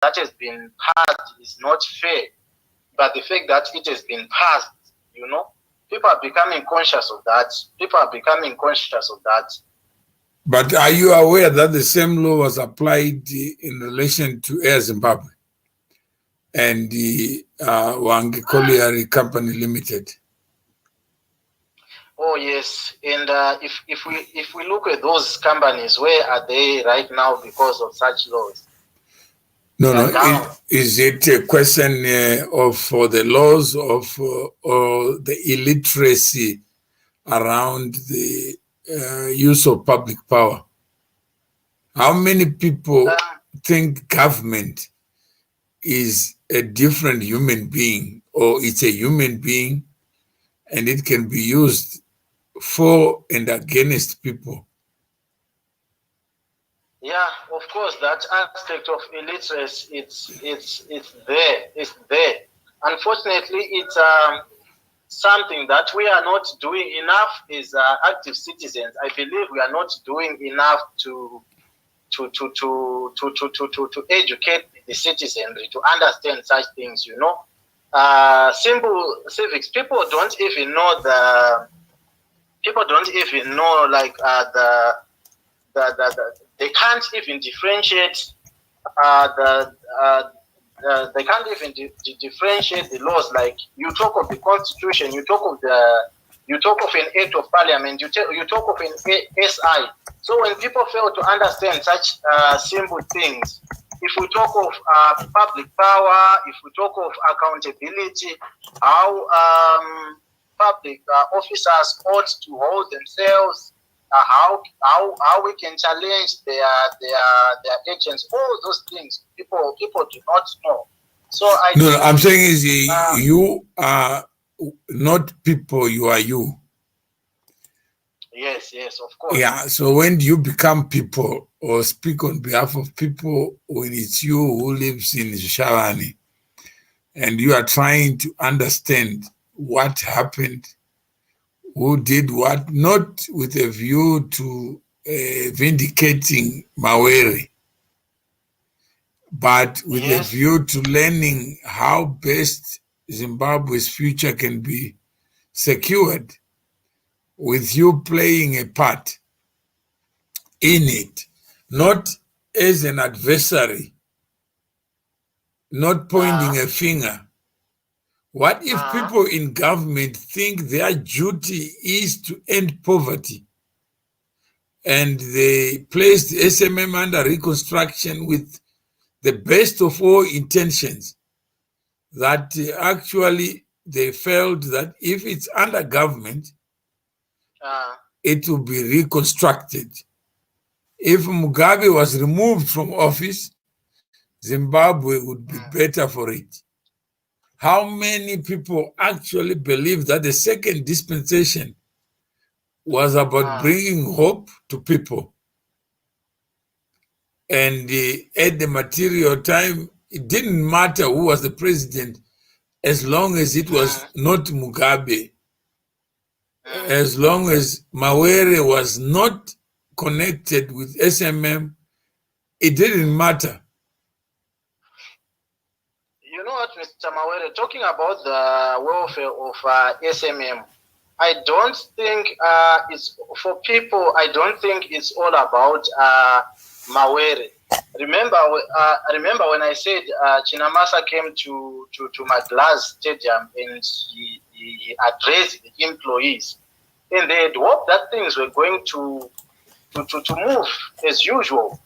that has been passed is not fair, but the fact that it has been passed, people are becoming conscious of that. But are you aware that the same law was applied in relation to Air Zimbabwe and the Wangi Colliery Company Limited? Oh yes, and if we look at those companies, where are they right now because of such laws? No. Is it a question of the laws of or the illiteracy around the use of public power? How many people think government is a different human being, or it's a human being and it can be used for and against people? Yeah, of course, that aspect of illiteracy, it's there. Unfortunately, it's something that we are not doing enough as active citizens. I believe we are not doing enough to educate the citizenry to understand such things. Simple civics. People don't even know they can't even differentiate they can't even differentiate the laws. Like, you talk of the Constitution, you talk of an Act of Parliament, you talk of an SI. So when people fail to understand such simple things, if we talk of public power, if we talk of accountability, how public officers ought to hold themselves, how we can challenge their actions, all those things people do not know. So I'm saying is you are not people, you are you. Yes, of course. Yeah, so when do you become people or speak on behalf of people, when it's you who lives in Shereni and you are trying to understand what happened, who did what, not with a view to vindicating Mawere, but with a view to learning how best Zimbabwe's future can be secured, with you playing a part in it, not as an adversary, not pointing a finger. What if people in government think their duty is to end poverty and they placed SMM under reconstruction with the best of all intentions, that actually they felt that if it's under government, it will be reconstructed. If Mugabe was removed from office, Zimbabwe would be better for it. How many people actually believe that the second dispensation was about bringing hope to people? And at the material time, it didn't matter who was the president, as long as it was not Mugabe, as long as Mawere was not connected with SMM, it didn't matter. You know what, Mr. Mawere, talking about the welfare of SMM, I don't think it's for people. I don't think it's all about Mawere. Remember when I said Chinamasa came to Magla's stadium and he addressed the employees, and they had hoped that things were going to move as usual.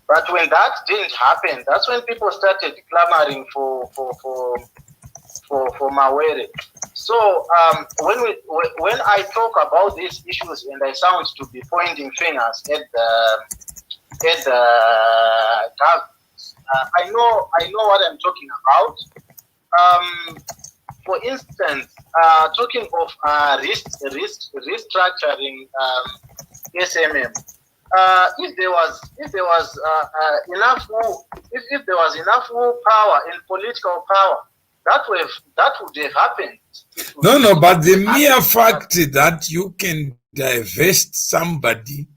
But when that didn't happen, that's when people started clamoring for Mawere. So when I talk about these issues and I sound to be pointing fingers at the government, I know what I'm talking about. For instance, talking of restructuring SMM. If there was enough power and political power, that would have happened. No, but the mere fact that you can divest somebody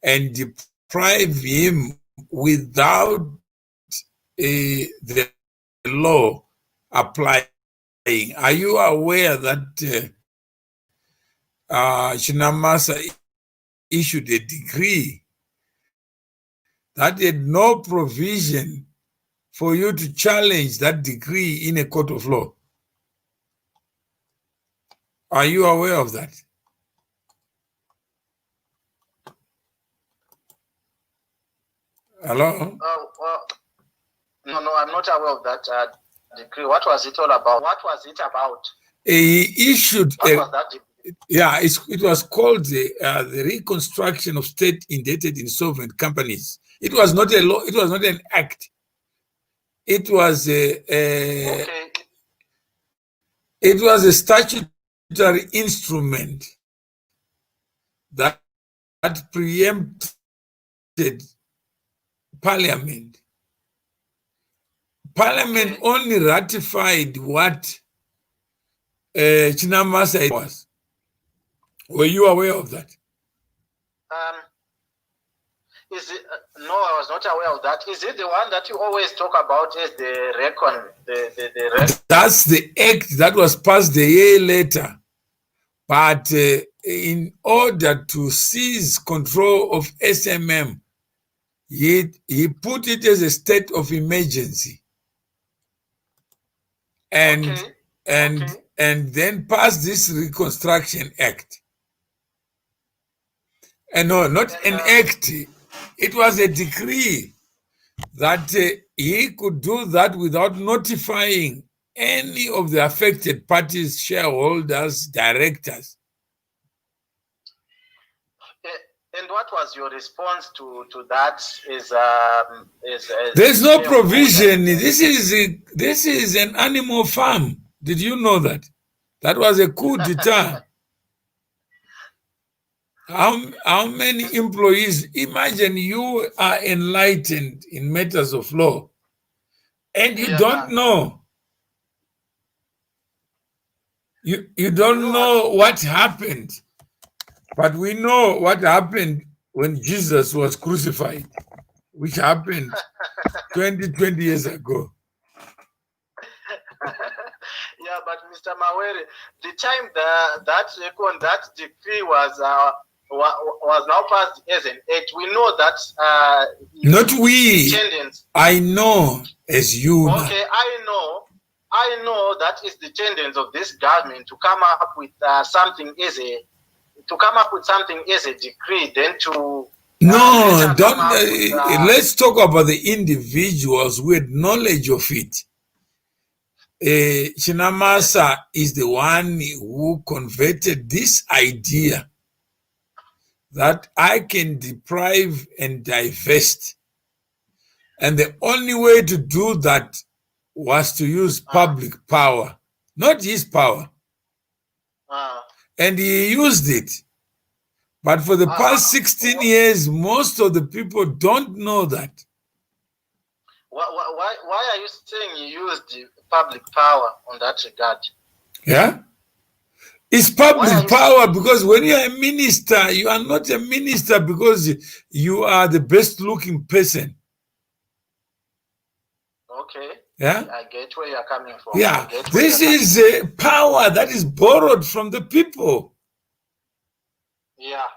and deprive him without the law applying. Are you aware that Shinamasa issued a decree that had no provision for you to challenge that decree in a court of law? Are you aware of that? Hello? Well, no, I'm not aware of that decree. What was it all about? What was it about? He issued. What was that decree? Yeah, it was called the Reconstruction of State Indebted Insolvent Companies. It was not a law. It was not an act. It was Okay. It was a statutory instrument that preempted Parliament. Parliament only ratified what Chinamasa was. Were you aware of that? Is it? No, I was not aware of that. Is it the one that you always talk about as the recon? That's the act that was passed a year later. But in order to seize control of SMM, he put it as a state of emergency, and then passed this Reconstruction Act. And no, not an act. It was a decree that he could do that without notifying any of the affected parties, shareholders, directors. And what was your response to that? There's no provision. This is an animal farm. Did you know that? That was a coup d'etat. How many employees? Imagine you are enlightened in matters of law, and you don't know. You don't know what happened, but we know what happened when Jesus was crucified, which happened 20 years ago. Yeah, but Mr. Mawere, the time that decree was now passed as an act, we know that not we. I know as you. Okay, I know that is the tendency of this government to come up with something as a decree, then to no, don't. Let's talk about the individuals who had knowledge of it. Shinamasa is the one who converted this idea that I can deprive and divest, and the only way to do that was to use public power, not his power. And he used it. But for the past 16 years, most of the people don't know that. Why are you saying you used public power on that regard? Yeah? It's public power because when you are a minister, you are not a minister because you are the best looking person. Okay. Yeah? I get where you're coming from. Yeah. This is a power that is borrowed from the people. Yeah.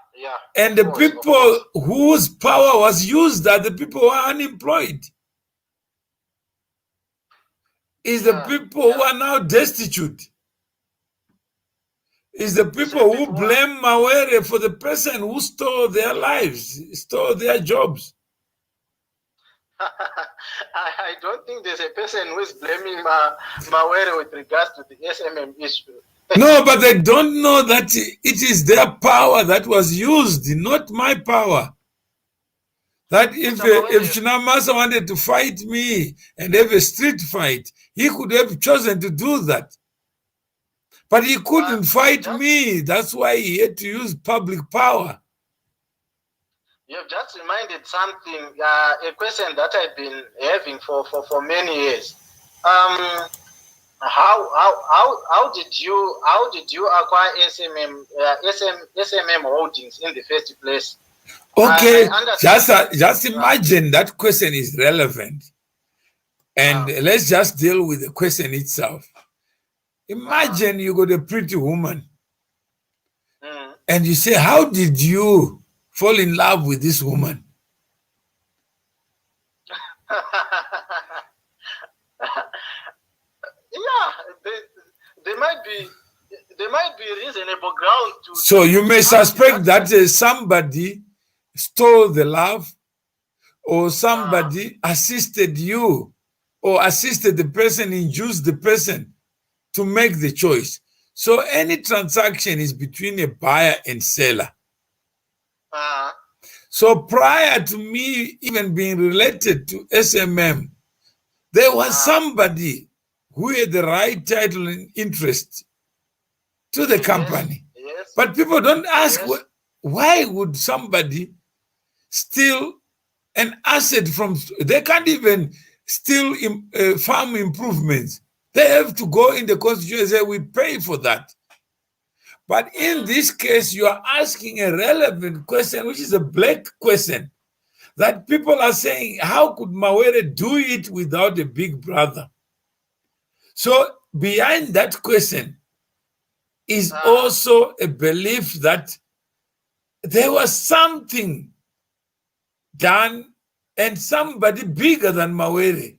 And the people whose power was used are the people who are unemployed. Is the people who are now destitute. Is the people who blame Mawere for the person who stole their lives, stole their jobs. I don't think there's a person who is blaming Mawere with regards to the SMM issue. No, but they don't know that it is their power that was used, not my power. That if Shinamasa wanted to fight me and have a street fight, he could have chosen to do that. But he couldn't fight me. That's why he had to use public power. You've just reminded something, a question that I've been having for many years. How did you acquire SMM holdings in the first place? Okay, just imagine that question is relevant. And let's just deal with the question itself. Imagine you got a pretty woman and you say, how did you fall in love with this woman? Yeah, there might be reasonable ground to. So you may suspect that somebody stole the love, or somebody assisted you, or assisted the person, induced the person to make the choice. So any transaction is between a buyer and seller. So prior to me even being related to SMM, there was somebody who had the right title and interest to the company. Yes. But people don't ask, why would somebody steal an asset from, they can't even steal farm improvements. They have to go in the constitution and say, we pay for that. But in this case, you are asking a relevant question, which is a black question, that people are saying, how could Mawere do it without a big brother? So behind that question is also a belief that there was something done and somebody bigger than Mawere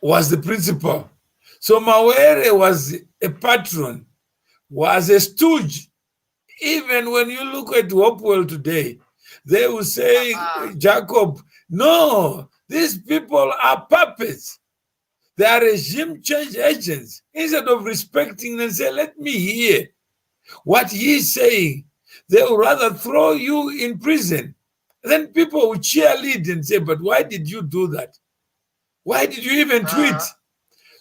was the principal. So Mawere was a patron, was a stooge. Even when you look at Hopewell today, they will say, Jacob, no, these people are puppets. They are regime change agents. Instead of respecting and say, let me hear what he's saying, they will rather throw you in prison. Then people will cheerlead and say, but why did you do that? Why did you even tweet?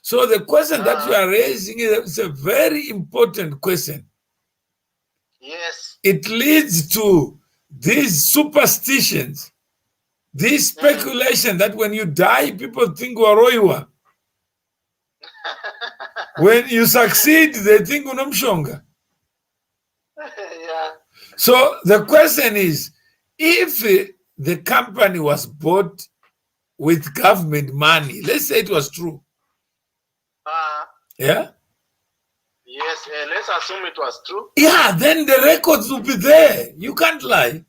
So the question that you are raising is a very important question. Yes. It leads to these superstitions, this speculation that when you die, people think Waroiwa. When you succeed, they think Unomshonga. Yeah. So the question is, if the company was bought with government money, let's say it was true. Yeah? Yes, let's assume it was true. Yeah, then the records will be there. You can't lie.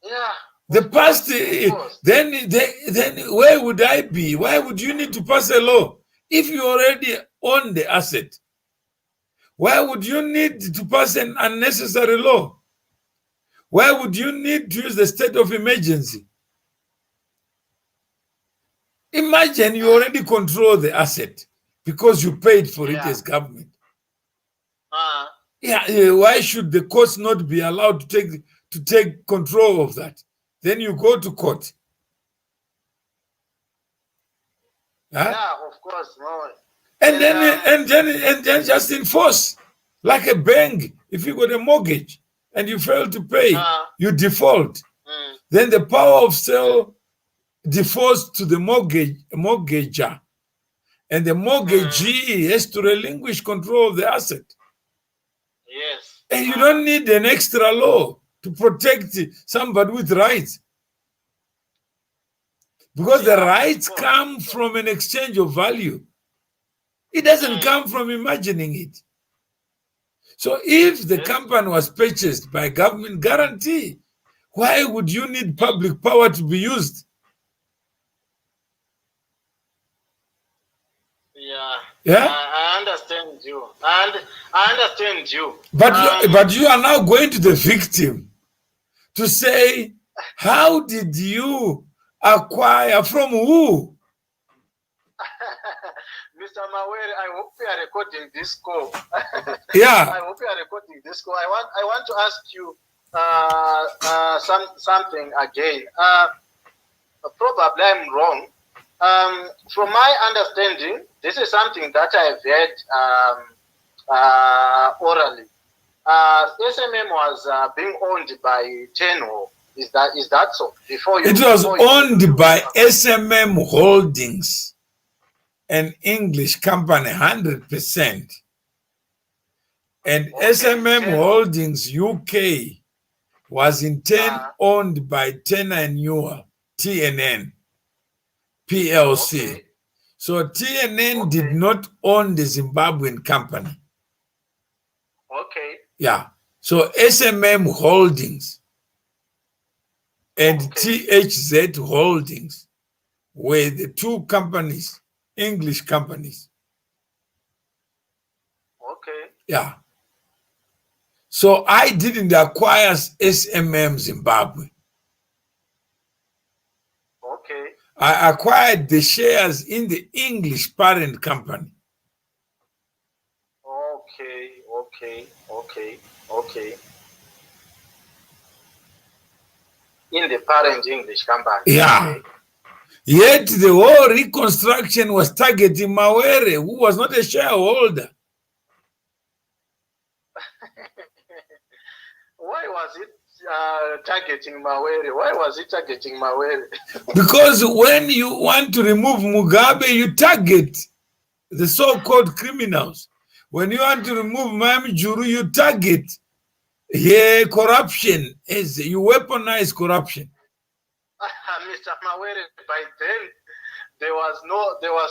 Yeah. The past, then where would I be? Why would you need to pass a law if you already own the asset? Why would you need to pass an unnecessary law? Why would you need to use the state of emergency? Imagine you already control the asset because you paid for it as government. Why should the courts not be allowed to take control of that? Then you go to court. Yeah, of course, no. And then just enforce, like a bank. If you got a mortgage and you fail to pay, you default. Then the power of sale defaults to the mortgager, and the mortgagee has to relinquish control of the asset. Yes. And you don't need an extra law to protect somebody with rights. Because the rights come from an exchange of value. It doesn't come from imagining it. So if the company was purchased by government guarantee, why would you need public power to be used? Yeah. I understand you. And I understand you. But you are now going to the victim to say, how did you acquire, from who? Mr. Mawere, I hope you are recording this call. Yeah. I hope you are recording this call. I want to ask you something again. Probably I'm wrong. From my understanding, this is something that I've heard orally. SMM was being owned by Tenho. Is that so? It was owned by SMM Holdings, an English company, 100%. And SMM Holdings UK was in turn owned by Tenor and Newell. TNN PLC. Okay. So TNN did not own the Zimbabwean company. Okay. Yeah. So SMM Holdings and THZ Holdings were the two companies, English companies. Okay. Yeah. So I didn't acquire SMM Zimbabwe. Okay. I acquired the shares in the English parent company. Okay. In the parent English company. Yeah. Okay. Yet the whole reconstruction was targeting Mawere, who was not a shareholder. Why was it targeting Mawere? Why was it targeting Mawere? Because when you want to remove Mugabe, you target the so-called criminals. When you want to remove Mamjuru, you target corruption. You weaponize corruption. Mr. Mawere, by then there was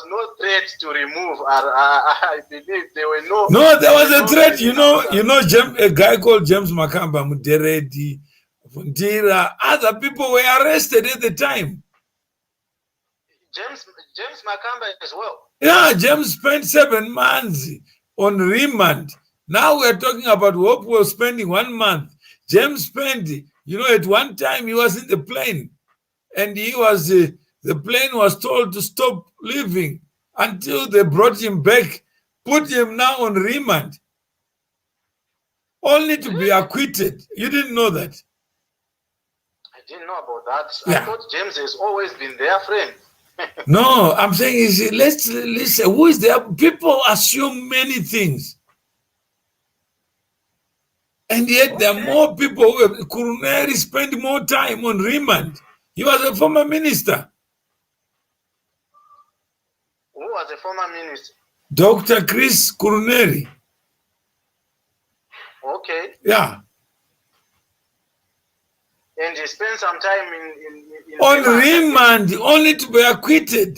no threat to remove. I believe there were no. No, there was a threat. A guy called James Makamba, Muderedi, Fundira, other people were arrested at the time. James Makamba as well. Yeah, James spent 7 months on remand. Now we're talking about Hope was spending 1 month. James spent, at one time he was in the plane and the plane was told to stop leaving until they brought him back, put him now on remand, only to be acquitted. You didn't know that? I didn't know about that. Yeah. I thought James has always been their friend. No, I'm saying let's listen. Who is there? People assume many things. And yet there are more people who Kuruneri spent more time on remand. He was a former minister. Who was a former minister? Dr. Chris Kuruneri. Okay. Yeah. And he spent some time in on remand, only to be acquitted.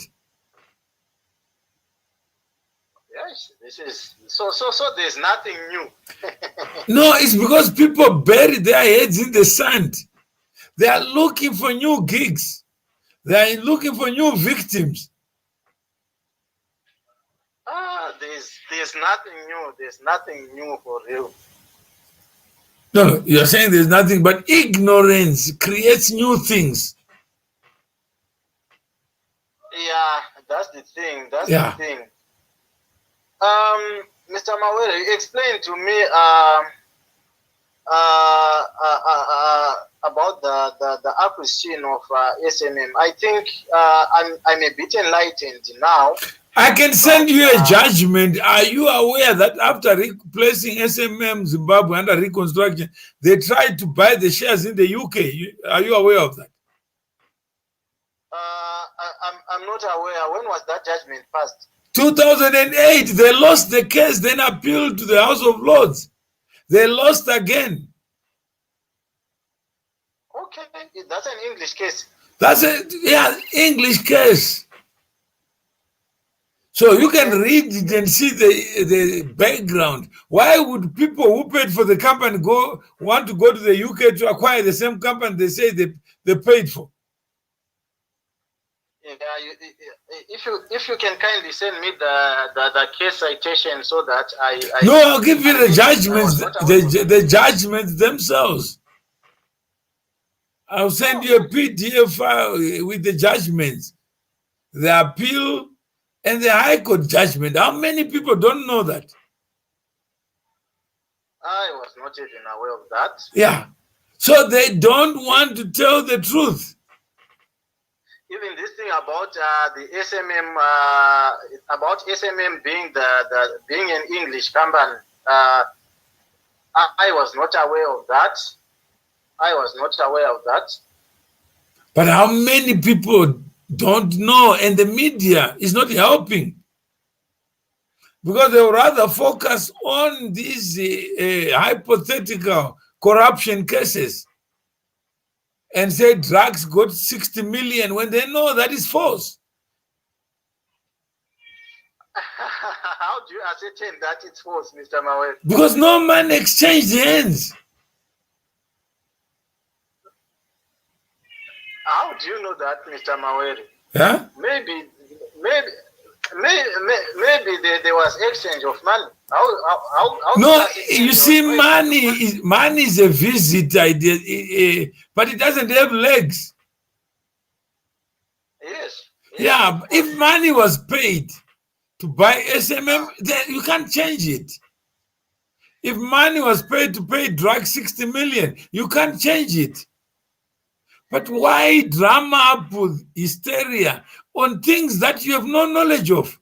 Yes, this is so there's nothing new. No, it's because people bury their heads in the sand. They are looking for new gigs. They are looking for new victims. There's nothing new. There's nothing new for real. No, you're saying there's nothing, but ignorance creates new things. Yeah, that's the thing. That's Yeah. the thing. Mr. Mawere, explain to me about the acquisition of SMM. I think I'm a bit enlightened now. I can send you a judgment. Are you aware that after replacing SMM Zimbabwe under reconstruction, they tried to buy the shares in the UK? Are you aware of that? I'm not aware. When was that judgment passed? 2008. They lost the case, then appealed to the House of Lords. They lost again. Okay, that's an English case. That's English case. So you can read it and see the background. Why would people who paid for the company want to go to the UK to acquire the same company they say they paid for? Yeah, if you can kindly send me the case citation so that No, I'll give you the judgments, the judgments themselves. I'll send you a PDF file with the judgments, the appeal, and the High Court judgment. How many people don't know that? I was not even aware of that. Yeah. So they don't want to tell the truth. Even this thing about the SMM, about SMM being being an English company, I was not aware of that. I was not aware of that. But how many people don't know, and the media is not helping, because they would rather focus on these hypothetical corruption cases and say drugs got 60 million when they know that is false. How do you ascertain that it's false, Mr. Mawere? Because no man exchanged hands. How do you know that, Mr. Mawere? Huh? Maybe there was exchange of money. How no, you see, money is a visit idea, but it doesn't have legs. Yes. Yeah, if money was paid to buy SMM, then you can't change it. If money was paid to pay drugs 60 million, you can't change it. But why drama up with hysteria on things that you have no knowledge of?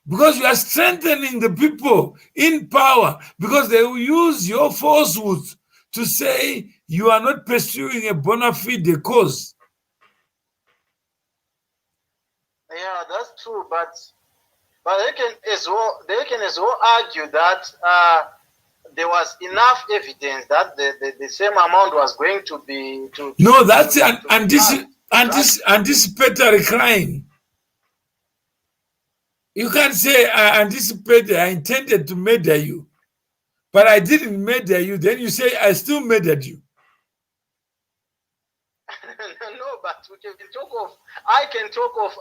Because you are strengthening the people in power, because they will use your falsehoods to say you are not pursuing a bona fide cause. Yeah, that's true, but they can as well argue that there was enough evidence that the same amount was going to be no, that's anticipatory crime. You can't say I anticipated, I intended to murder you, but I didn't murder you. Then you say I still murdered you. No, but we can talk of. I can talk of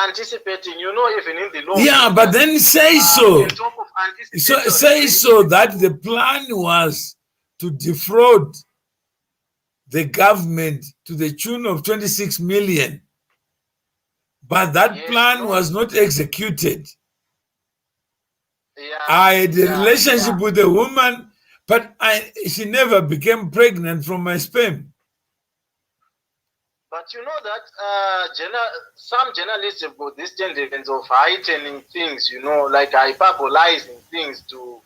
anticipating. You know, even in the law. Yeah, but then say so. We can talk of anticipating. Say so that the plan was to defraud the government to the tune of 26 million. But that plan was not executed. Yeah, I had a relationship with a woman, but she never became pregnant from my sperm. But you know that some journalists have got this tendency of heightening things, you know, like hyperbolizing things to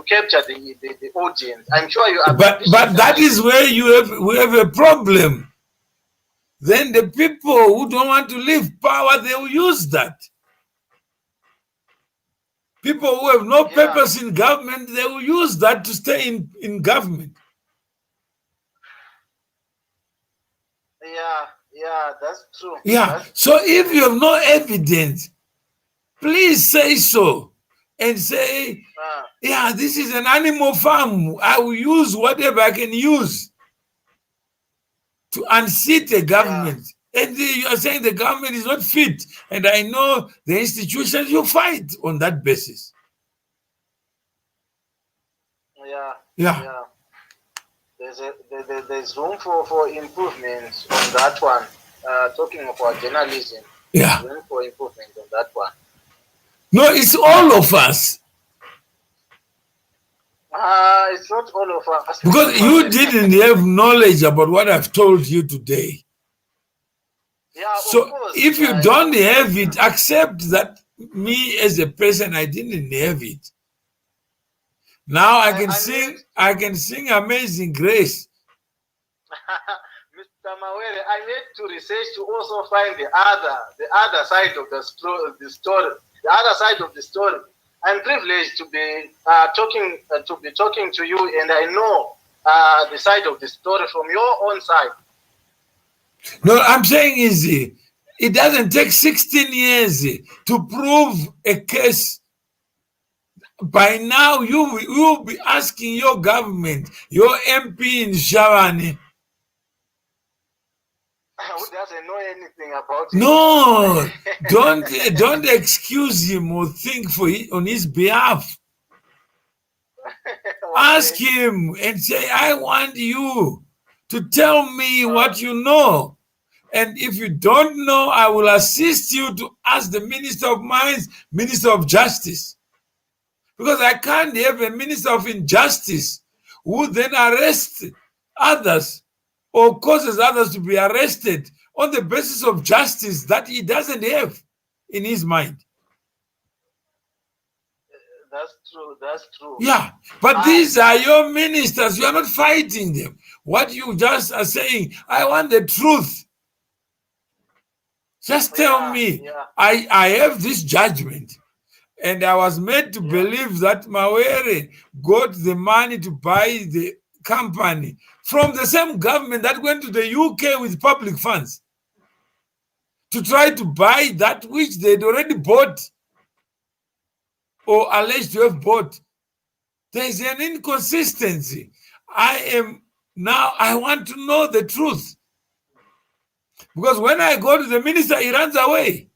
capture the audience. I'm sure you are. But that is where we have a problem. Then the people who don't want to leave power, they will use that. People who have no purpose in government, they will use that to stay in government. Yeah, that's true. Yeah, that's so if you have no evidence, please say so and say, yeah, this is an animal farm. I will use whatever I can use to unseat the government. And you are saying the government is not fit. And I know the institutions, you fight on that basis. Yeah. There's room for improvement on that one. Talking about journalism. Yeah. Room for improvement on that one. No, it's all of us. It's not all of us. Because you didn't have knowledge about what I've told you today. Yeah, so of course, if you don't have it, accept that me as a person, I didn't have it. Now I can sing Amazing Grace. Mr. Mawere, I need to research to also find the other side of the story, the other side of the story. I'm privileged to be talking to you, and I know the side of the story from your own side. No, I'm saying is it doesn't take 16 years to prove a case. By now, you will be asking your government, your MP in Shereni, who doesn't know anything about it. No, don't excuse him or think on his behalf. Ask him and say, I want you to tell me what you know. And if you don't know, I will assist you to ask the Minister of Mines, Minister of Justice. Because I can't have a Minister of Injustice who then arrests others or causes others to be arrested on the basis of justice that he doesn't have in his mind. That's true. Yeah, but these are your ministers. You are not fighting them. What you just are saying, I want the truth. Just tell me, I have this judgment, And I was made to believe that Mawere got the money to buy the company from the same government that went to the UK with public funds to try to buy that which they'd already bought or alleged to have bought. There's an inconsistency. I want to know the truth. Because when I go to the minister, he runs away.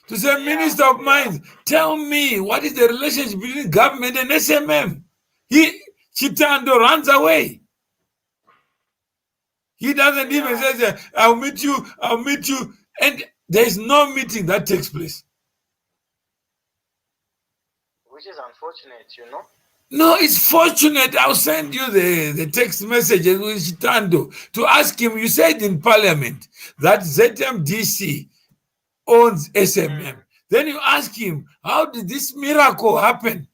To say, Minister of Mines, tell me what is the relationship between government and SMM? Chitando runs away. He doesn't even say, I'll meet you. And there's no meeting that takes place. Which is unfortunate, you know? No, it's fortunate. I'll send you the text messages with Chitando to ask him. You said in Parliament that ZMDC owns SMM. Then you ask him, how did this miracle happen?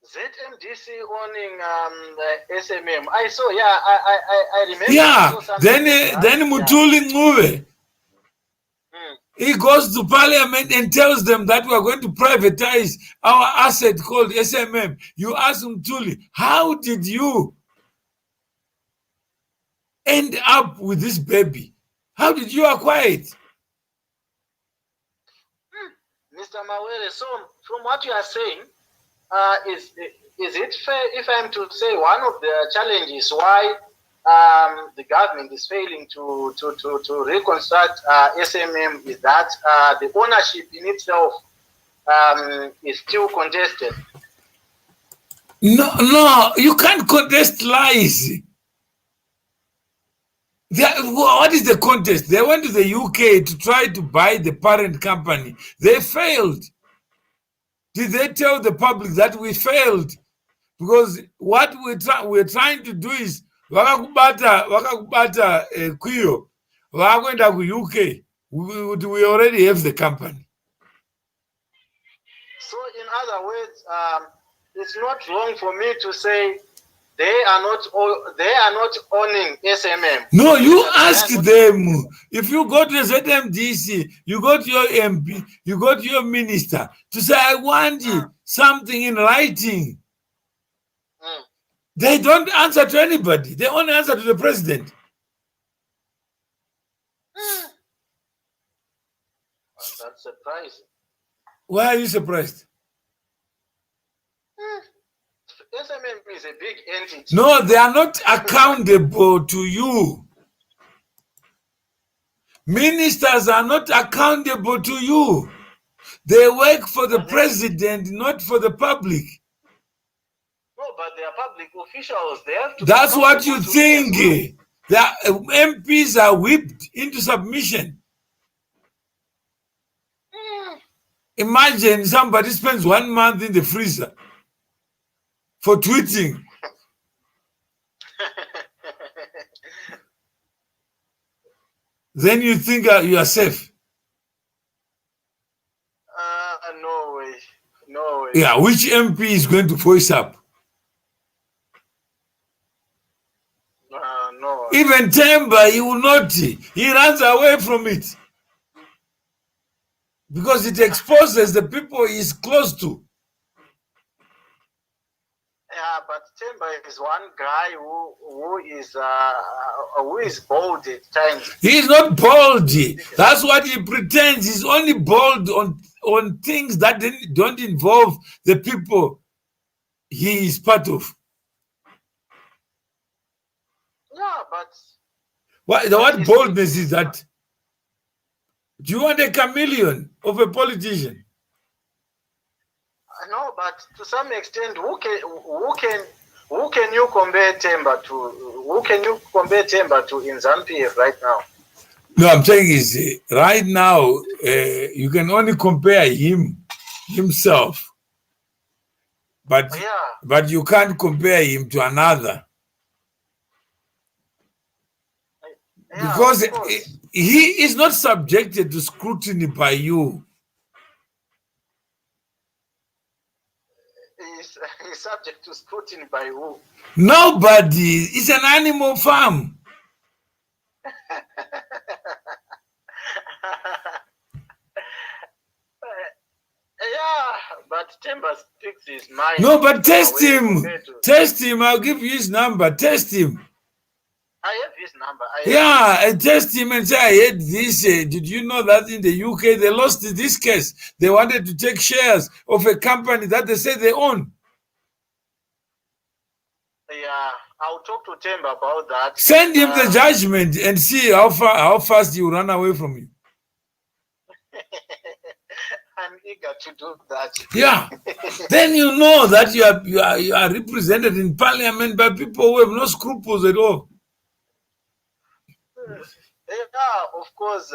ZMDC owning SMM. I saw, I remember. Yeah, then Mutuli Nguve, he goes to Parliament and tells them that we are going to privatize our asset called SMM. You ask Mutuli, how did you end up with this baby? How did you acquire it? Mr. Mawere, so from what you are saying, is it fair if I'm to say one of the challenges why the government is failing to reconstruct SMM is that the ownership in itself is still contested? No, you can't contest lies. What is the contest? They went to the UK to try to buy the parent company. They failed. Did they tell the public that we failed? Because what we're trying to do is wakakubata kuyo wakwenda ku UK. We already have the company. So in other words, it's not wrong for me to say they are not owning SMM. No, you ask them. If you go to the ZMDC, you go to your MP, you go to your minister to say, I want something in writing. They don't answer to anybody. They only answer to the president. That's surprising. Why are you surprised? SMM is a big entity. No, they are not accountable to you. Ministers are not accountable to you. They work for the president, not for the public. No, but they are public officials. They have to. That's what you think. The MPs are whipped into submission. Imagine somebody spends 1 month in the freezer for tweeting. Then you think you are safe. No way. No way. Yeah, which MP is going to voice up? No. Even Temba, he will not. He runs away from it. Because it exposes the people he's close to. Yeah, but Temba is one guy who is bold at times. He is not bold. That's what he pretends. He's only bold on things that don't involve the people he is part of. Yeah, but what boldness is that? Do you want a chameleon of a politician? No, but to some extent, who can you compare Temba to? Who can you compare Temba to in ZANU-PF right now? No, I'm saying is right now you can only compare himself, but you can't compare him to another. Because he is not subjected to scrutiny by you. He's subject to scrutiny by who? Nobody. It's an animal farm. but Temba speaks his mind. No, but test Mawere him. compared to- Test him. I'll give you his number. Test him. I have his number. Yeah, and test him and say, I heard this. Did you know that in the UK they lost this case? They wanted to take shares of a company that they say they own. Yeah, I'll talk to Temba about that. Send him the judgment and see how fast he will run away from you. I'm eager to do that. Yeah. Then you know that you are represented in parliament by people who have no scruples at all. Yeah, of course,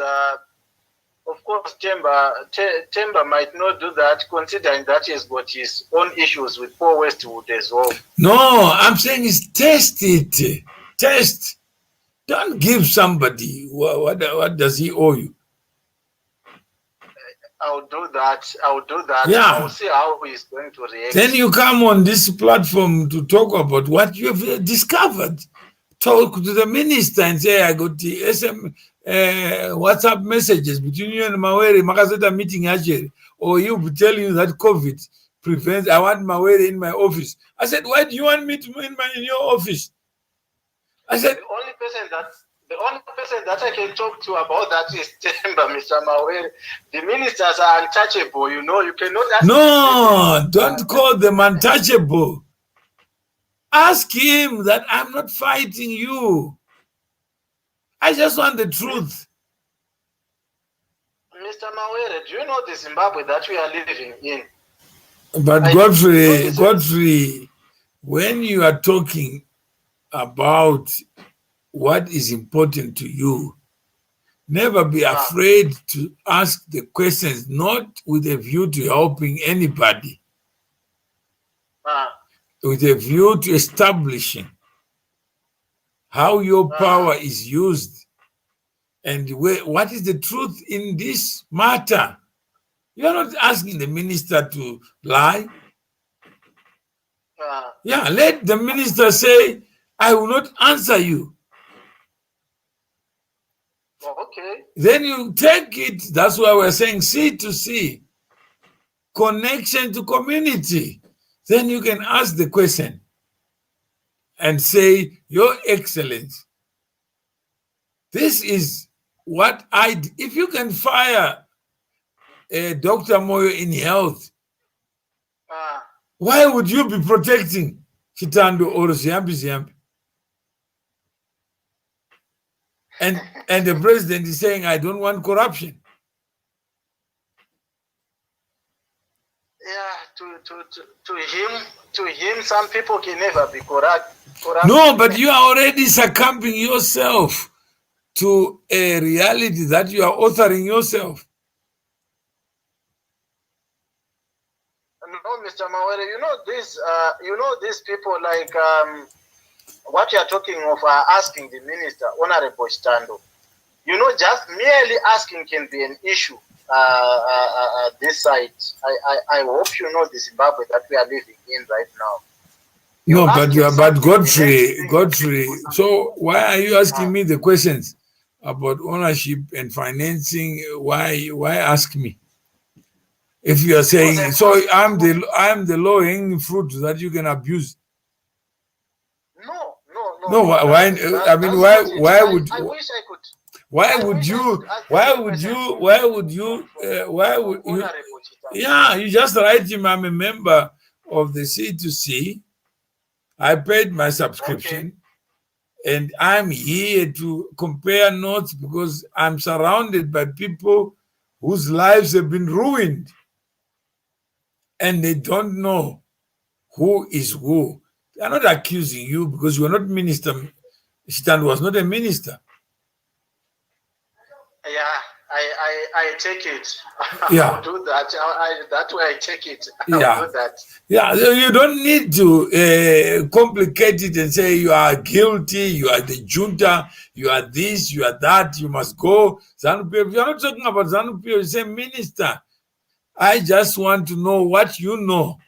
Temba might not do that, considering that he's got his own issues with Poor Westwood as well. No, I'm saying is test it. Test. Don't give somebody what does he owe you. I'll do that. Yeah. I'll see how he's going to react. Then you come on this platform to talk about what you have discovered. Talk to the minister and say, I got the WhatsApp messages between you and Mawere, Makaseta meeting actually, or you be telling you that COVID prevents, I want Mawere in my office. I said, why do you want me to in your office? I said, the only person that I can talk to about that is Temba, Mr. Mawere. The ministers are untouchable, you know. You cannot ask. No, don't call them untouchable. Ask him that I'm not fighting you. I just want the truth. Mr. Mawere, do you know the Zimbabwe that we are living in? But Godfrey, when you are talking about what is important to you, never be afraid to ask the questions, not with a view to helping anybody, with a view to establishing how your power is used and what is the truth in this matter. You're not asking the minister to lie. Yeah, let the minister say, I will not answer you. Okay. Then you take it, that's why we're saying C to C, connection to community. Then you can ask the question and say, Your Excellency, this is what if you can fire Dr. Moyo in health, why would you be protecting Chitando or Ziambi? And the president is saying, I don't want corruption. Yeah, to him, some people can never be corrupt. No, but you are already succumbing yourself to a reality that you are authoring yourself. No, Mr. Mawere, you know these people like what you are talking of asking the minister, Honorable Chitando. You know, just merely asking can be an issue. This side, I hope you know the Zimbabwe that we are living in right now. No, but Godfrey. So why are you asking me the questions about ownership and financing? Why ask me? If you are saying so, I'm the low-hanging fruit that you can abuse. No. Why? I mean, why would? I wish I could. Why would you? Yeah, you just write him. I'm a member of the C2C. I paid my subscription, and I'm here to compare notes because I'm surrounded by people whose lives have been ruined, and they don't know who is who. They're not accusing you because you are not minister. Chitando was not a minister. Yeah, I take it. Yeah. I'll do that. That way I take it. I'll do that. Yeah, you don't need to complicate it and say you are guilty, you are the junta, you are this, you are that, you must go. ZANU-PF, you're not talking about ZANU-PF, you say minister. I just want to know what you know.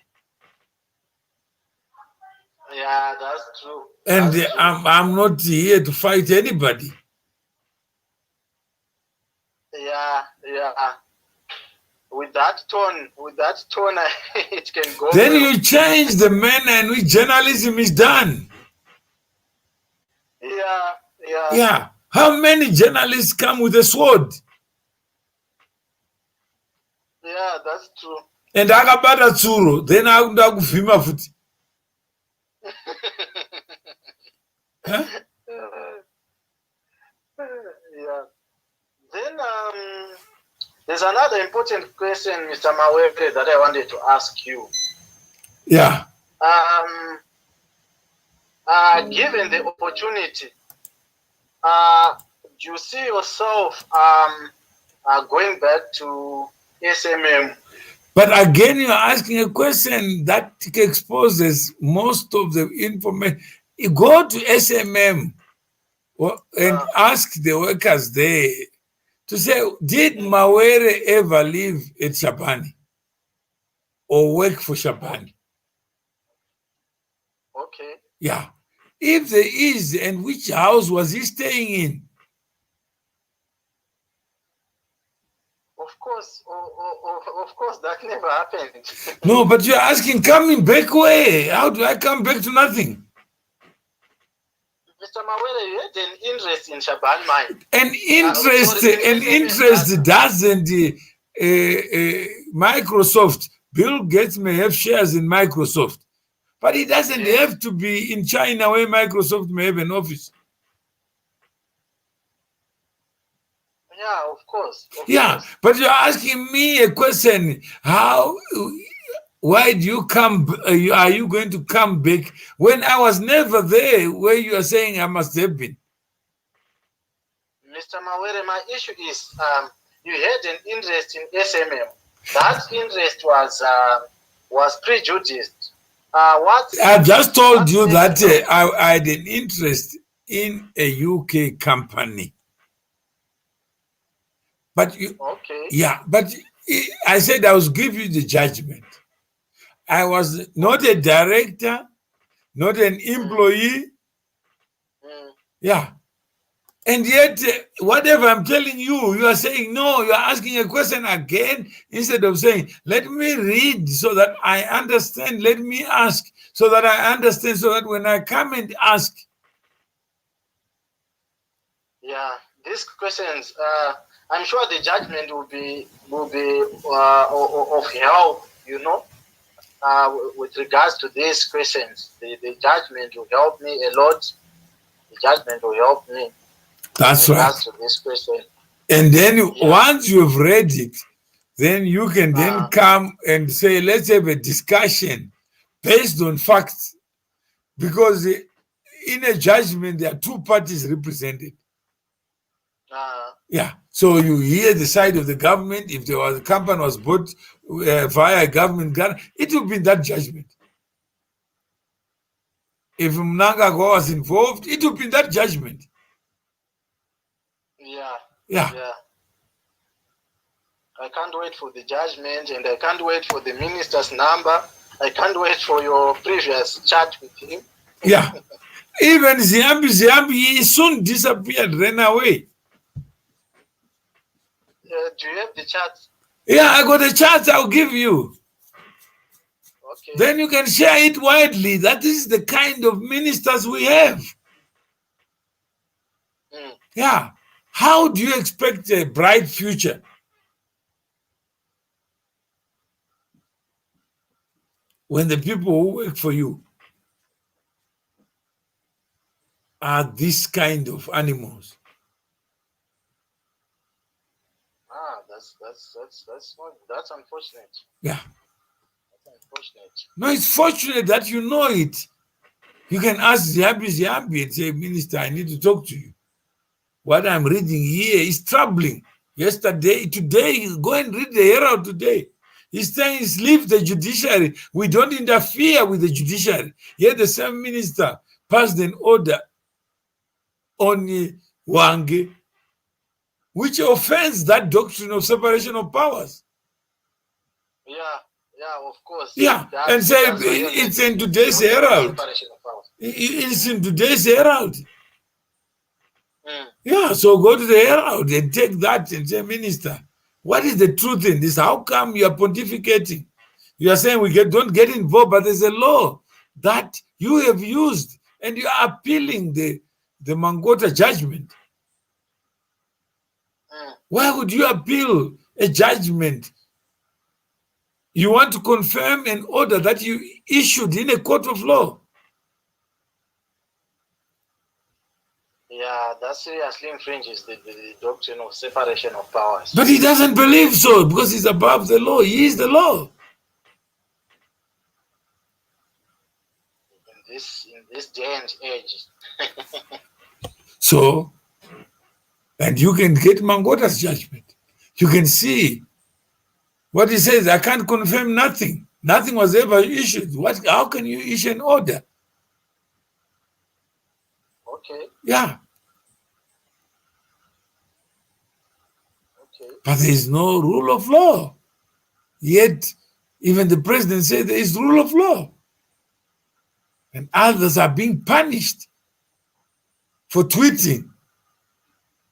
Yeah, that's true. And that's true. I'm not here to fight anybody. Yeah. with that tone, it can go. Then well. you change the manner in which journalism is done. Yeah. How many journalists come with a sword? Yeah, that's true. And akabata tsuro, then akuda kuvhima futi. Huh? Yeah. Then there's another important question, Mr. Maweke, that I wanted to ask you. Yeah. Given the opportunity, do you see yourself going back to SMM? But again, you're asking a question that exposes most of the information. You go to SMM and ask the workers there to say, did Mawere ever live at Shabani or work for Shabani? Okay. Yeah. If there is, and which house was he staying in? Of course, that never happened. No, but you're asking, coming back where? How do I come back to nothing? Mr. Mawere, you had an interest in Shaban mine. An interest doesn't. Microsoft, Bill Gates may have shares in Microsoft, but it doesn't have to be in China where Microsoft may have an office. Yeah, of course. But you're asking me a question. Why do you come? Are you going to come back when I was never there where you are saying I must have been? Mr. Mawere, my issue is you had an interest in SMM. That interest was prejudiced. I just told you that I had an interest in a UK company. But but I said I was give you the judgment. I was not a director, not an employee. Yeah. And yet, whatever I'm telling you, you are saying no, you are asking a question again instead of saying, let me read so that I understand, let me ask so that I understand, so that when I come and ask. Yeah, these questions, I'm sure the judgment will be of help, you know, with regards to these questions. The judgment will help me a lot. The judgment will help me. That's right. To this question. And then once you've read it, then you can then come and say, let's have a discussion based on facts. Because in a judgment, there are two parties represented. So you hear the side of the government. If there was a company was bought via a government, it will be in that judgment. If Mnangagwa was involved, it will be in that judgment. Yeah. I can't wait for the judgment, and I can't wait for the minister's number. I can't wait for your previous chat with him. Yeah. Even Ziambi, he soon disappeared, ran away. Do you have the chat? Yeah, I got a chat I'll give you. Okay. Then you can share it widely. That is the kind of ministers we have. Yeah. How do you expect a bright future? When the people who work for you are this kind of animals? That's unfortunate. Yeah. That's unfortunate. No, it's fortunate that you know it. You can ask Ziambi and say, Minister, I need to talk to you. What I'm reading here is troubling. Today, go and read the Herald today. He's saying, leave the judiciary. We don't interfere with the judiciary. Yet the same minister passed an order on Wange, which offends that doctrine of separation of powers. Yeah, of course. Yeah, and say it's in today's Herald. It's in today's Herald. Yeah, so go to the Herald and take that and say, Minister, What is the truth in this? How come you are pontificating? You are saying don't get involved, but there's a law that you have used, and you are appealing the Mangota judgment. Why would you appeal a judgment? You want to confirm an order that you issued in a court of law. Yeah, that seriously infringes the doctrine of separation of powers. But he doesn't believe so because he's above the law. He is the law. In this day and age. So, and you can get Mangota's judgment. You can see what he says. I can't confirm nothing. Nothing was ever issued. How can you issue an order? Okay. Yeah. Okay. But there is no rule of law. Yet, even the president said there is rule of law. And others are being punished for tweeting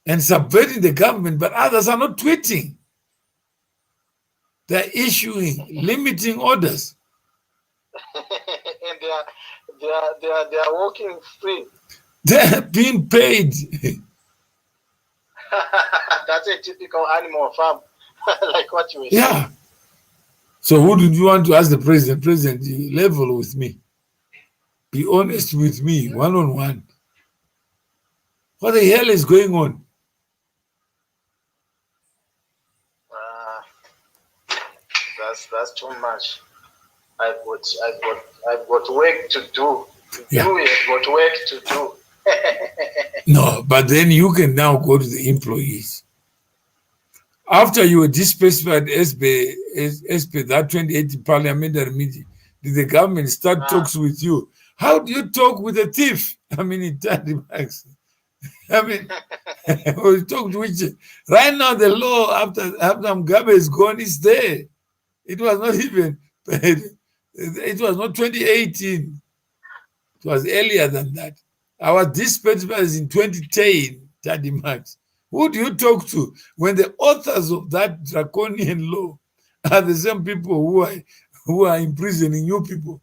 and subverting the government, but others are not tweeting. They're issuing limiting orders. And they are walking free. They're being paid. That's a typical animal farm, like what you were saying. Yeah. So who did you want to ask the president? President, level with me. Be honest with me, one-on-one. What the hell is going on? That's too much. I've got work to do. Yeah. You have got work to do. No, but then you can now go to the employees. After you were dispacified as per that 2018 parliamentary meeting, did the government start talks with you? How do you talk with a thief? I mean, in Tadimax. I mean, we talk to which right now the law after Mugabe is gone is there. It was not even. It was not 2018. It was earlier than that. Our dispatch was in 2010, Tadimax. Who do you talk to when the authors of that draconian law are the same people who are imprisoning you people?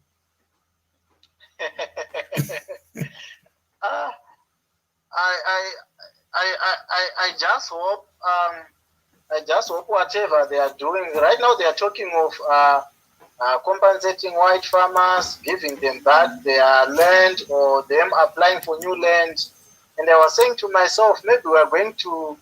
I just hope whatever they are doing right now, they are talking of compensating white farmers, giving them back their land or them applying for new land. And I was saying to myself, maybe we are going to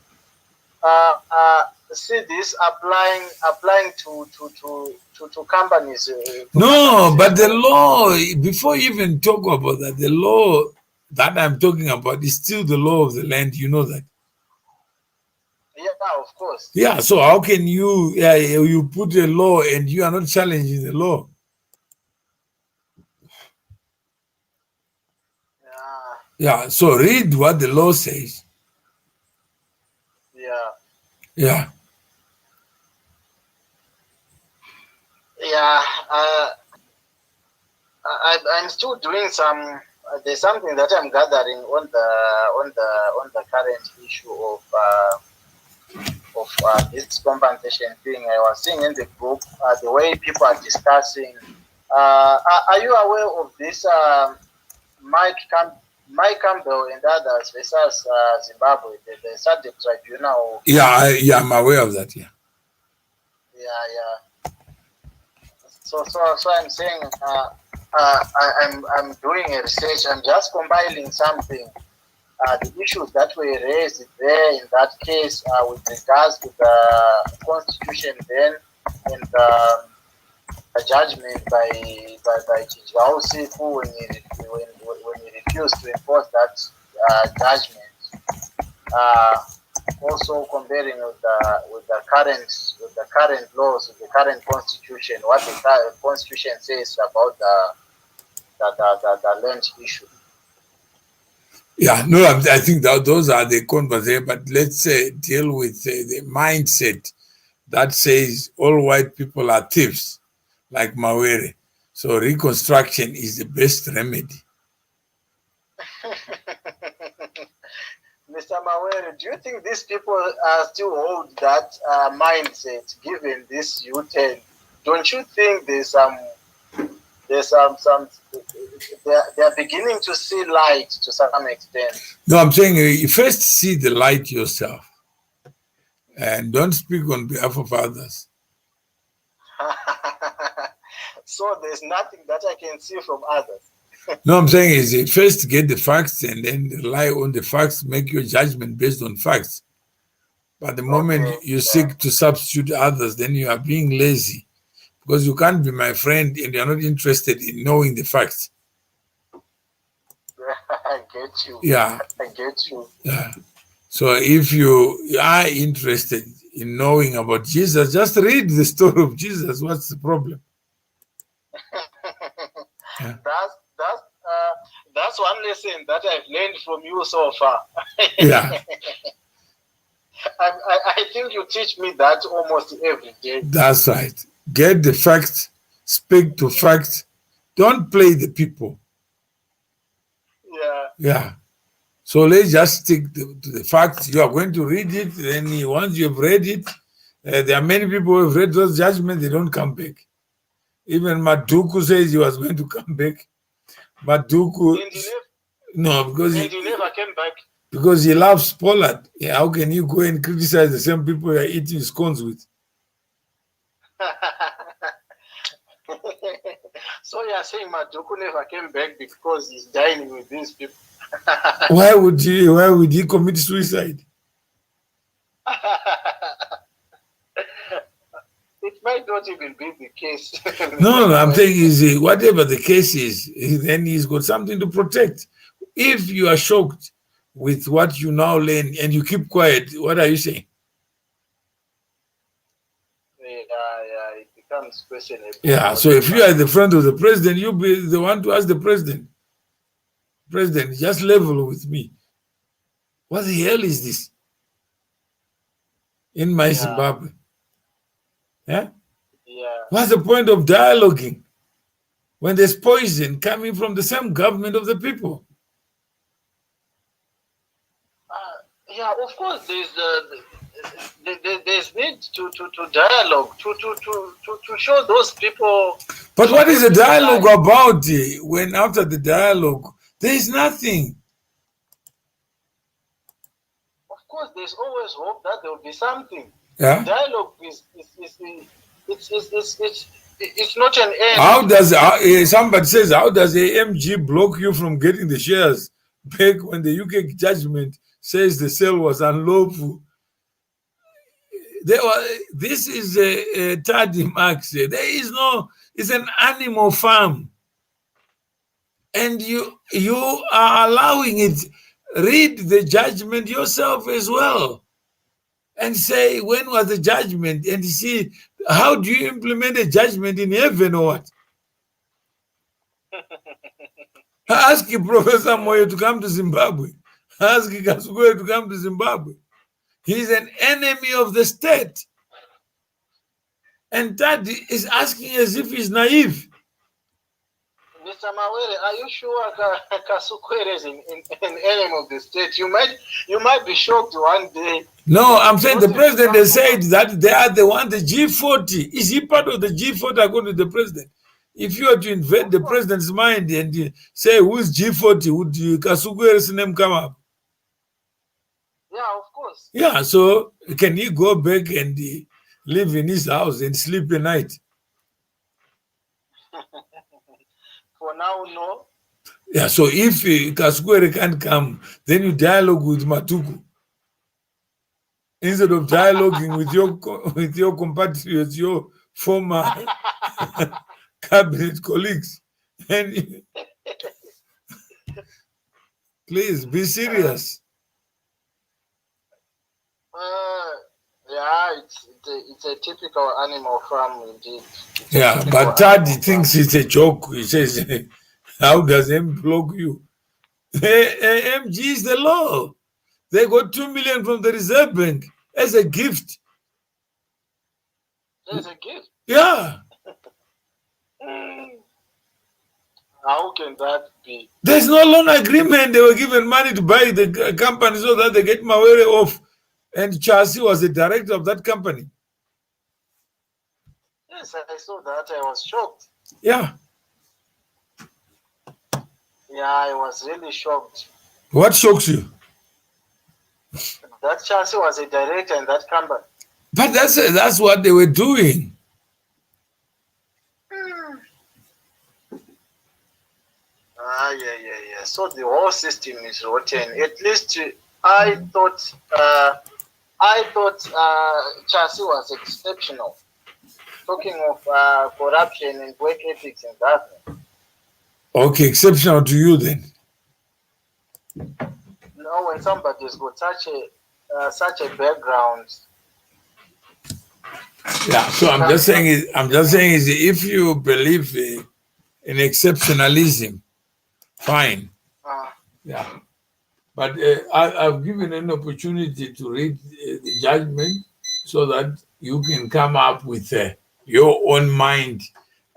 see this applying to companies. No, but the law, before you even talk about that, the law that I'm talking about is still the law of the land. You know that? Yeah, of course. Yeah, so how can you put a law and you are not challenging the law? Yeah, so read what the law says. Yeah. Yeah. Yeah. I'm still doing some. There's something that I'm gathering on the current issue of this compensation thing. I was seeing in the group the way people are discussing. Are you aware of this? Mike Campbell and others versus Zimbabwe, the subject tribunal. Yeah, I'm aware of that. Yeah. Yeah. So I'm saying I'm doing a research. I'm just compiling something. The issues that were raised there in that case with regards to the constitution then and the judgment by Judge Gausifu when he refused to enforce that judgment. Also comparing with the current laws, with the current constitution, what the constitution says about the land issue. Yeah, no, I think that those are the conversations, but let's deal with the mindset that says all white people are thieves, like Mawere. So reconstruction is the best remedy. Mr. Mawere, do you think these people still hold that mindset given this U-turn? Don't you think there's some they're beginning to see light to some extent? No, I'm saying you first see the light yourself and don't speak on behalf of others. So there's nothing that I can see from others. No, I'm saying is first get the facts and then rely on the facts, make your judgment based on facts. But the moment you seek to substitute others, then you are being lazy because you can't be my friend and you're not interested in knowing the facts. I get you. Yeah. I get you. Yeah. So if you are interested in knowing about Jesus, just read the story of Jesus. What's the problem? Yeah. That's one lesson that I've learned from you so far. Yeah. I think you teach me that almost every day. That's right. Get the facts, speak to facts. Don't play the people. Yeah. Yeah. So let's just stick to the facts. You are going to read it. Then once you've read it, there are many people who have read those judgments. They don't come back. Even Maduku says he was going to come back. Maduku, no, because he never came back. Because he loves Pollard. Yeah, how can you go and criticize the same people you're eating scones with? So you're saying Maduku never came back because he's dining with these people? Why would he commit suicide? It might not even be the case. No, I'm saying is whatever the case is, then he's got something to protect. If you are shocked with what you now learn and you keep quiet, what are you saying? Yeah, it becomes questionable. Yeah, so if you are the friend of the president, you'll be the one to ask the president. President, just level with me. What the hell is this in my Zimbabwe? Yeah? Yeah. What's the point of dialoguing when there's poison coming from the same government of the people? Yeah, of course, there's need to dialogue to show those people. But what is the dialogue about when after the dialogue there is nothing? Of course, there's always hope that there will be something. Yeah. Dialogue is it's not an end. How does somebody says how does AMG block you from getting the shares back when the UK judgment says the sale was unlawful? This is a Taddy Marx. There is no. It's an animal farm, and you are allowing it. Read the judgment yourself as well, and say when was the judgment, and see how do you implement a judgment in heaven or what? Ask Professor Moyo to come to Zimbabwe. Ask Kasugwe to come to Zimbabwe. He's an enemy of the state. And that is asking as if he's naive. Mr. Mawere, are you sure Kasukwere is an enemy of the state? You might be shocked one day. No, I'm saying the president has said that they are the one, the G40. Is he part of the G40 according to the president? If you are to invade the president's mind and say who's G40, would Kasukwere's name come up? Yeah, of course. Yeah, so can he go back and live in his house and sleep at night? For now, no. Yeah, so if Kaskwere can't come, then you dialogue with Matuku. Instead of dialoguing with your compatriots, your former cabinet colleagues. And please be serious. Yeah, it's a typical animal farm indeed. Yeah, but Taddy thinks it's a joke. He says, how does M block you? MG is the law. They got 2 million from the Reserve Bank as a gift. As a gift? Yeah. How can that be? There's no loan agreement. They were given money to buy the company so that they get Mawere off. And Chasi was the director of that company. Yes, I saw that. I was shocked. Yeah. Yeah, I was really shocked. What shocks you? That Chelsea was a director in that company. But that's what they were doing. Yeah. So the whole system is rotten. At least I thought Chelsea was exceptional. Talking of corruption and work ethics and that. Okay, exceptional to you then. No, when somebody's got such a background. Yeah. So I'm just saying is if you believe in exceptionalism, fine. Yeah. But I've given an opportunity to read the judgment so that you can come up with your own mind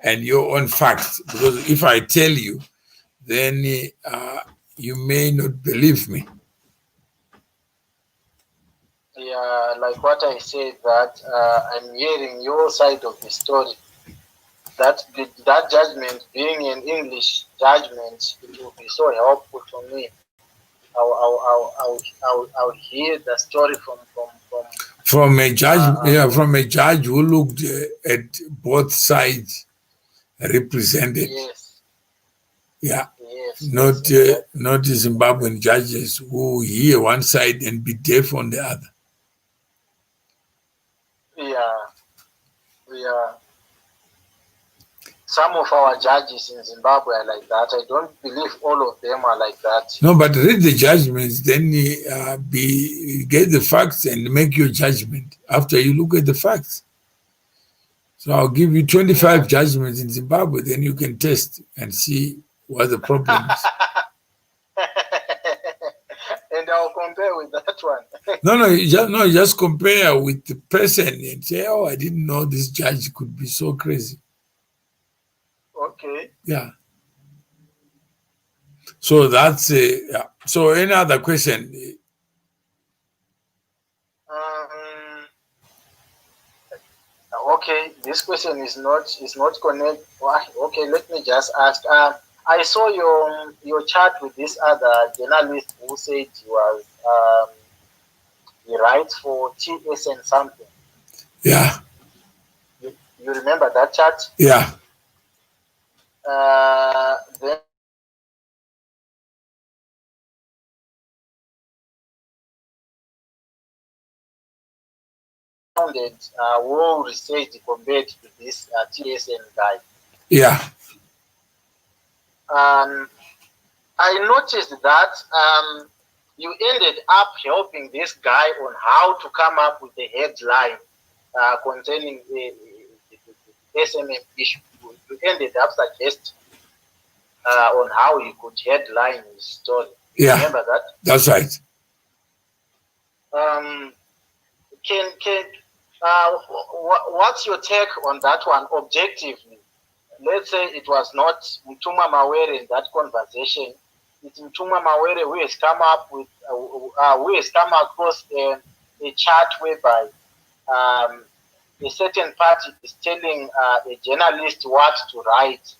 and your own facts. Because if I tell you, then you may not believe me. Yeah, like what I said, that I'm hearing your side of the story. That judgment being an English judgment, it will be so helpful for me. I'll hear the story from a judge. From a judge who looked at both sides represented. Yes. Yeah. Yes. Not the Zimbabwean judges who hear one side and be deaf on the other. Yeah. Some of our judges in Zimbabwe are like that. I don't believe all of them are like that. No, but read the judgments, then get the facts and make your judgment after you look at the facts. So I'll give you 25 judgments in Zimbabwe, then you can test and see what the problem is. And I'll compare with that one. No, just compare with the person and say, oh, I didn't know this judge could be so crazy. Okay. Yeah. So that's yeah. So any other question? Okay, this question is not connected. Okay, let me just ask. I saw your chat with this other journalist who said he writes for TSN something. Yeah. You remember that chat? Yeah. Then founded well researched compared to this TSN guy. Yeah. I noticed that you ended up helping this guy on how to come up with a headline containing the SMM issue. You ended up suggesting on how he could headline his story. Yeah. Remember that? That's right. What's your take on that one objectively? Let's say it was not Mtuma Mawere in that conversation. It's Mtuma Mawere who has come up with, who has come across a chart whereby a certain party is telling a journalist what to write,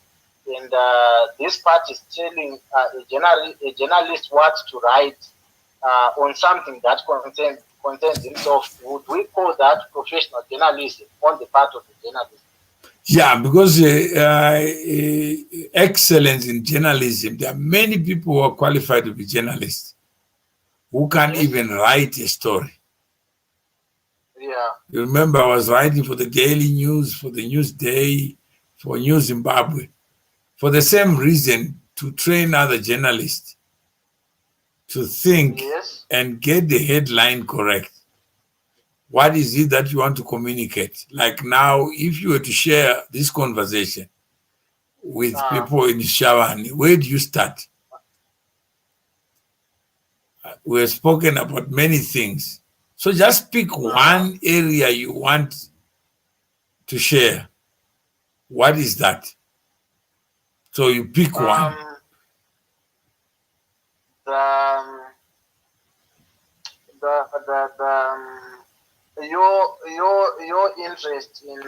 and this party is telling a journalist what to write on something that concerns himself. Would we call that professional journalism on the part of the journalist? Yeah, because excellence in journalism, there are many people who are qualified to be journalists who can't even write a story. Yeah. You remember I was writing for the Daily News, for the Newsday, for New Zimbabwe, for the same reason, to train other journalists to think and get the headline correct. What is it that you want to communicate? Like now, if you were to share this conversation with people in Shereni, where do you start? We have spoken about many things. So just pick one area you want to share. What is that? So you pick one. Your interest in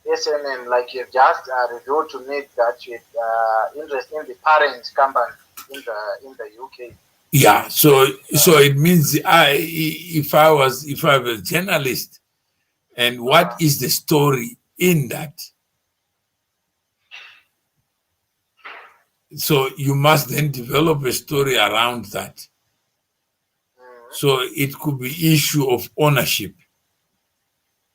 SMM, like you've just revealed to me that you interest in the parent company in the UK. Yeah, so it means if I was a journalist, and what is the story in that? So you must then develop a story around that. So it could be issue of ownership.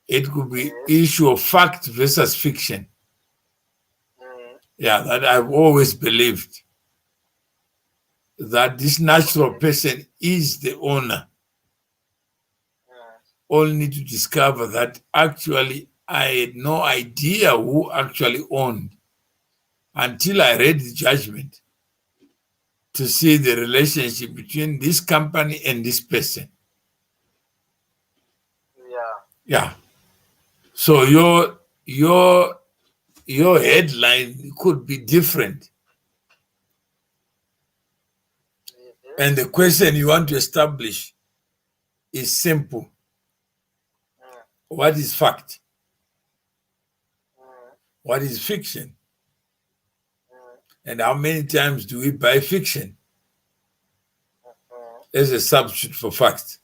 It could be issue of fact versus fiction. Yeah, that I've always believed that this natural person is the owner. Only to discover that actually I had no idea who actually owned until I read the judgment to see the relationship between this company and this person. Yeah. So your headline could be different. And the question you want to establish is simple. What is fact? What is fiction? And how many times do we buy fiction as a substitute for fact?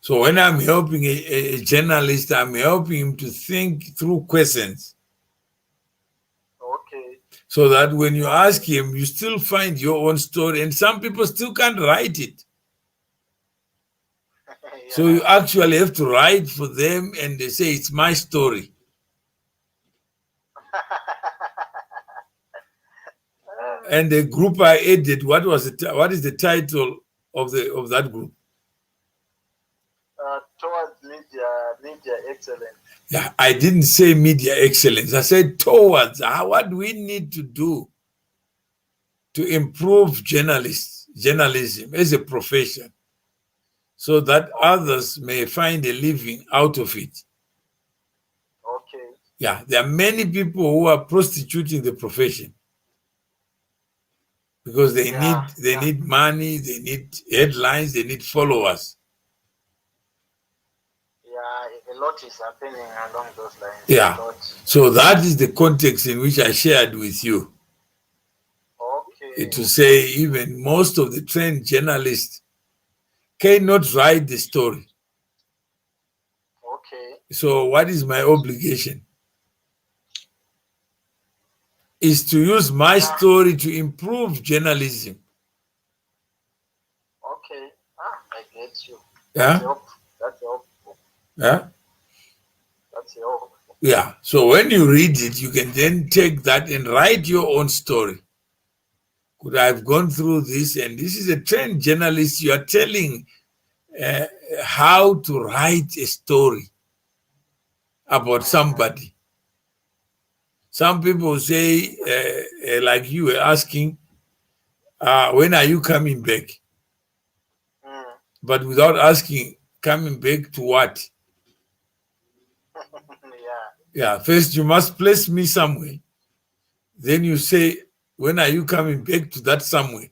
So when I'm helping a journalist, I'm helping him to think through questions. Okay. So that when you ask him, you still find your own story, and some people still can't write it. Yeah. So you actually have to write for them, and they say, it's my story. And the group I added, what is the title of that group? Towards media excellence. Yeah, I didn't say media excellence. I said towards. What do we need to do to improve journalism as a profession, so that others may find a living out of it? Okay. Yeah, there are many people who are prostituting the profession because they need money, they need headlines, they need followers. Yeah, a lot is happening along those lines. Yeah. So that is the context in which I shared with you. Okay. To say even most of the trained journalists cannot write the story. Okay. So what is my obligation? Is to use my story to improve journalism. Okay. I get you. Yeah. That's helpful. Yeah. That's helpful. Yeah. So when you read it, you can then take that and write your own story. Could I have gone through this? And this is a trained journalist. You are telling how to write a story about somebody. Some people say, like you were asking, when are you coming back? But without asking, coming back to what? Yeah, first you must place me somewhere. Then you say, when are you coming back to that somewhere?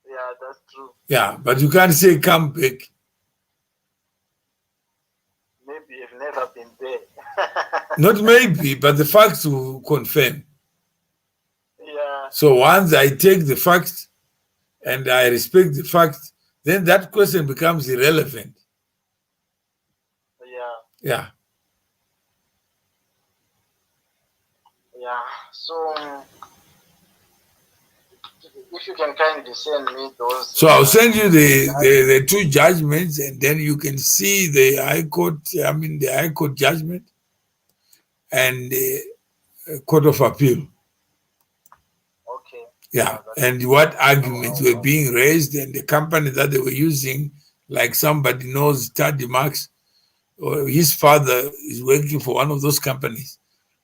Yeah, that's true. Yeah, but you can't say come back. Maybe you've never been there. Not maybe, but the facts will confirm. Yeah. So once I take the facts and I respect the facts, then that question becomes irrelevant. Yeah. Yeah. Yeah. So if you can kindly send me those. So I'll send you the two judgments, and then you can see the High Court, the High Court judgment and the Court of Appeal. Okay. Yeah, and what arguments were being raised, and the company that they were using, like somebody knows Taddy Marx, or his father is working for one of those companies.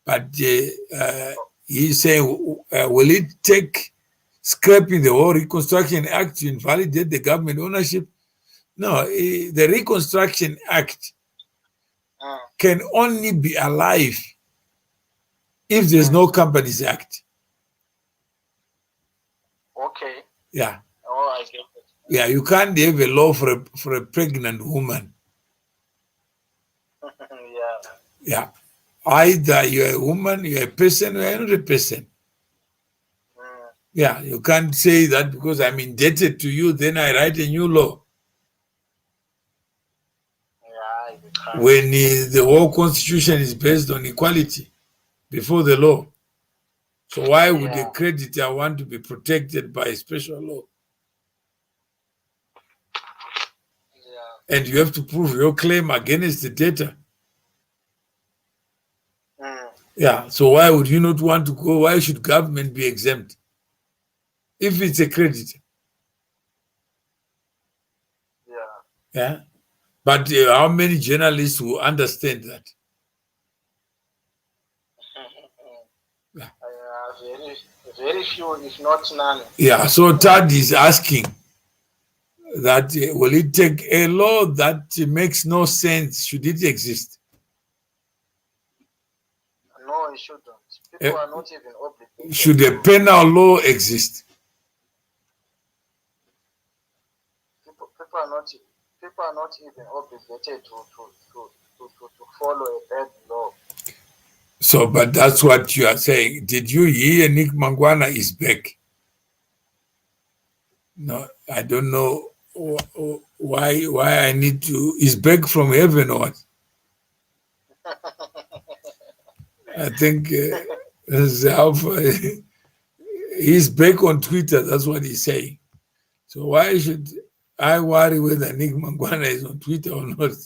But he's saying, will it take scrapping the whole Reconstruction Act to invalidate the government ownership? No, the Reconstruction Act can only be alive if there's no Companies Act. Okay. Yeah. Oh, I get it. Yeah, you can't have a law for a pregnant woman. Yeah. Yeah. Either you're a woman, you're a person, or you're not a person. Yeah, you can't say that because I'm indebted to you, then I write a new law. Yeah, you can't. When the whole constitution is based on equality before the law. So why would a creditor want to be protected by a special law? Yeah. And you have to prove your claim against the debtor. Yeah, so why would you not want to go? Why should government be exempt if it's a creditor? Yeah. Yeah, but how many journalists will understand that? Yeah. Very few, if not none. Yeah, so Tad is asking that will it take a law that makes no sense? Should it exist? No, it shouldn't. People are not even obligated. Should a penal law exist? People are not even obligated to follow a bad law. So, but that's what you are saying. Did you hear Nick Mangwana is back? No, I don't know why I need to. Is back from heaven or what? I think he's back on Twitter. That's what he's saying. So why should I worry whether Nick Mangwana is on Twitter or not?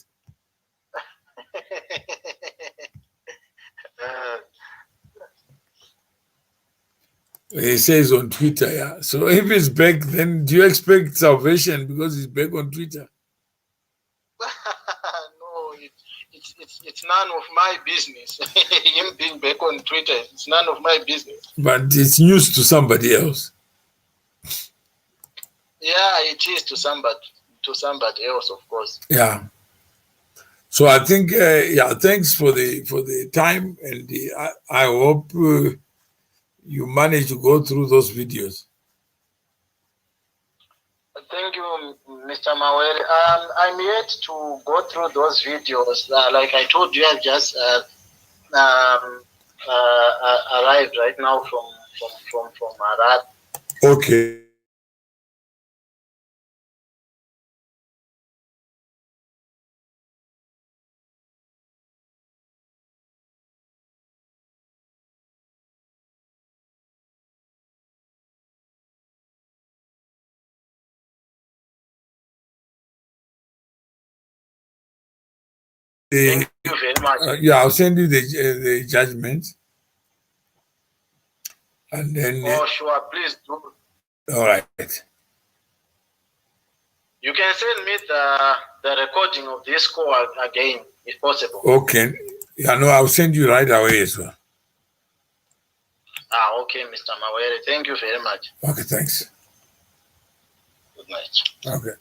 He says on Twitter, yeah. So if he's back, then do you expect salvation because he's back on Twitter? No, it's none of my business. Him being back on Twitter, it's none of my business. But it's news to somebody else. Yeah, it is to somebody else, of course. Yeah. So I think, yeah, thanks for the time, and I hope you manage to go through those videos. Thank you, Mr. Mawere. I'm yet to go through those videos. Like I told you, I've just arrived right now from Arad. Okay. Thank you very much. Yeah, I'll send you the judgment. And then. Oh, sure, please do. All right. You can send me the recording of this call again, if possible. Okay. Yeah, no, I'll send you right away as well. Okay, Mr. Mawere. Thank you very much. Okay, thanks. Good night. Okay.